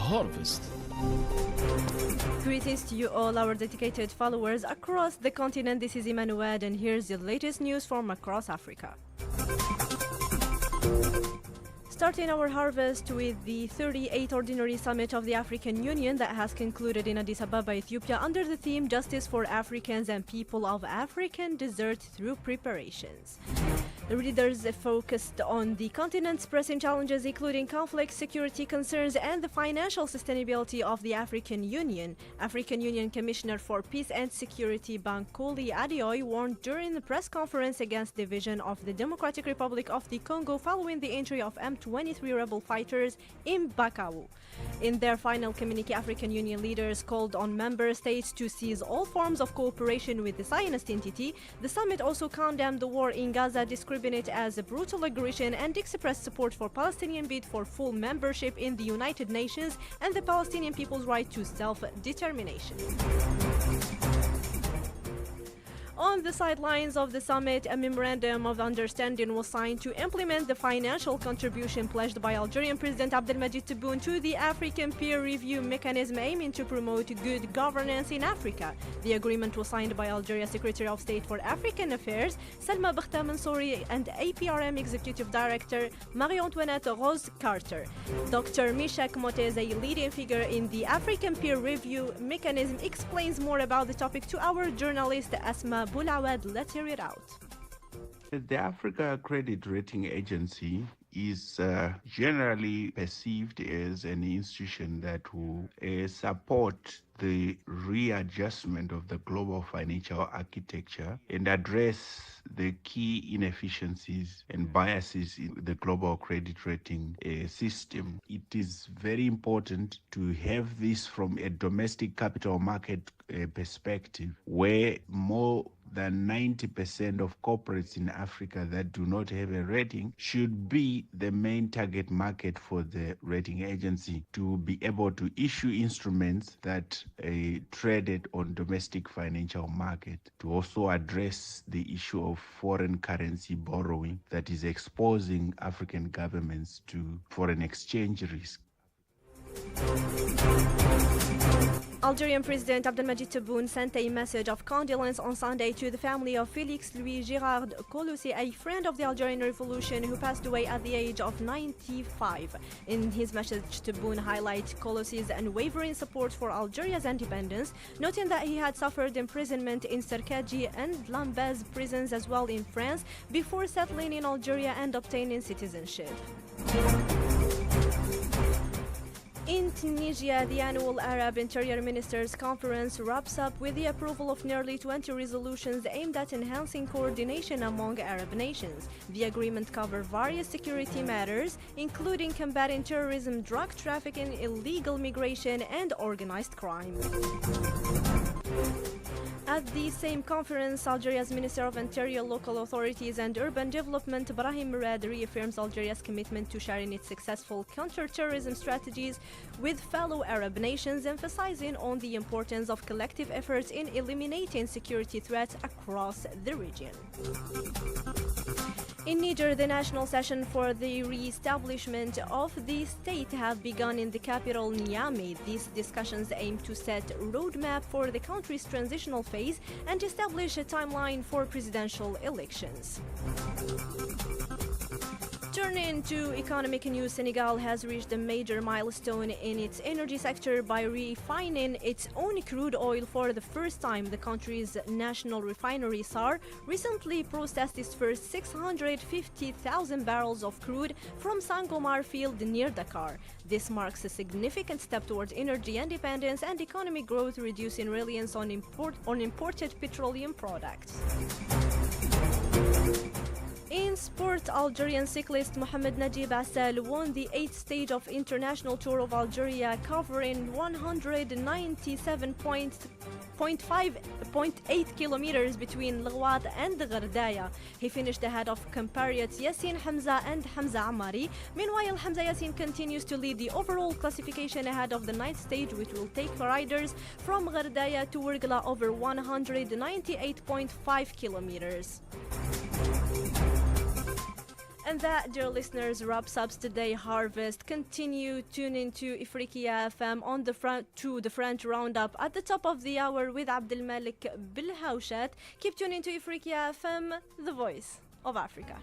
Harvest. Greetings to you all, our dedicated followers across the continent. This is Emmanuel, and here's the latest news from across Africa. Starting our harvest with the 38th Ordinary Summit of the African Union that has concluded in Addis Ababa, Ethiopia, under the theme Justice for Africans and People of African Desert Through Preparations. The leaders focused on the continent's pressing challenges, including conflict, security concerns, and the financial sustainability of the African Union. African Union Commissioner for Peace and Security Bankole Adeoye warned during the press conference against division of the Democratic Republic of the Congo following the entry of M23 rebel fighters in Bakawu. In their final communique, African Union leaders called on member states to cease all forms of cooperation with the Zionist entity. The summit also condemned the war in Gaza, describing it as a brutal aggression, and expressed support for Palestinian bid for full membership in the United Nations and the Palestinian people's right to self-determination. On the sidelines of the summit, a memorandum of understanding was signed to implement the financial contribution pledged by Algerian President Abdelmadjid Tebboune to the African peer review mechanism aiming to promote good governance in Africa. The agreement was signed by Algeria's Secretary of State for African Affairs, Salma Bakhta Mansouri, and APRM Executive Director, Marie-Antoinette Rose Carter. Dr. Mishak Motez, a leading figure in the African peer review mechanism, explains more about the topic to our journalist Asma Boulawad. Let's hear it out. The Africa Credit Rating Agency is generally perceived as an institution that will support the readjustment of the global financial architecture and address the key inefficiencies and biases in the global credit rating system. It is very important to have this from a domestic capital market perspective, where more than 90% of corporates in Africa that do not have a rating should be the main target market for the rating agency to be able to issue instruments that traded on domestic financial market, to also address the issue of foreign currency borrowing that is exposing African governments to foreign exchange risk. Algerian President Abdelmadjid Tebboune sent a message of condolence on Sunday to the family of Félix Louis Girard Kolossi, a friend of the Algerian Revolution who passed away at the age of 95. In his message, Tebboune highlights Kolossi's unwavering support for Algeria's independence, noting that he had suffered imprisonment in Serkaji and Lambez prisons as well in France before settling in Algeria and obtaining citizenship. In Tunisia, the annual Arab Interior Ministers Conference wraps up with the approval of nearly 20 resolutions aimed at enhancing coordination among Arab nations. The agreement covers various security matters, including combating terrorism, drug trafficking, illegal migration, and organized crime. At the same conference, Algeria's Minister of Interior, Local Authorities and Urban Development, Brahim Murad, reaffirms Algeria's commitment to sharing its successful counter-terrorism strategies with fellow Arab nations, emphasizing on the importance of collective efforts in eliminating security threats across the region. In Niger, the national session for the re-establishment of the state have begun in the capital, Niamey. These discussions aim to set a roadmap for the country's transitional phase and establish a timeline for presidential elections. Turning to economic news, Senegal has reached a major milestone in its energy sector by refining its own crude oil for the first time. The country's national refinery, SAR, recently processed its first 650,000 barrels of crude from Sangomar field near Dakar. This marks a significant step towards energy independence and economic growth, reducing reliance on imported petroleum products. In sport, Algerian cyclist Mohamed Najib Assal won the 8th stage of International Tour of Algeria, covering 190.8 kilometers between Lghouat and Gherdaya. He finished ahead of compatriots Yassine Hamza and Hamza Amari. Meanwhile, Hamza Yassine continues to lead the overall classification ahead of the 9th stage, which will take riders from Gherdaya to Ouargla over 198.5 kilometers. And that, dear listeners, wraps up today's Harvest. Continue tuning to Ifriqiya FM on the front roundup at the top of the hour with Abdel Malik Bilhaushat. Keep tuning to Ifriqiya FM, the voice of Africa.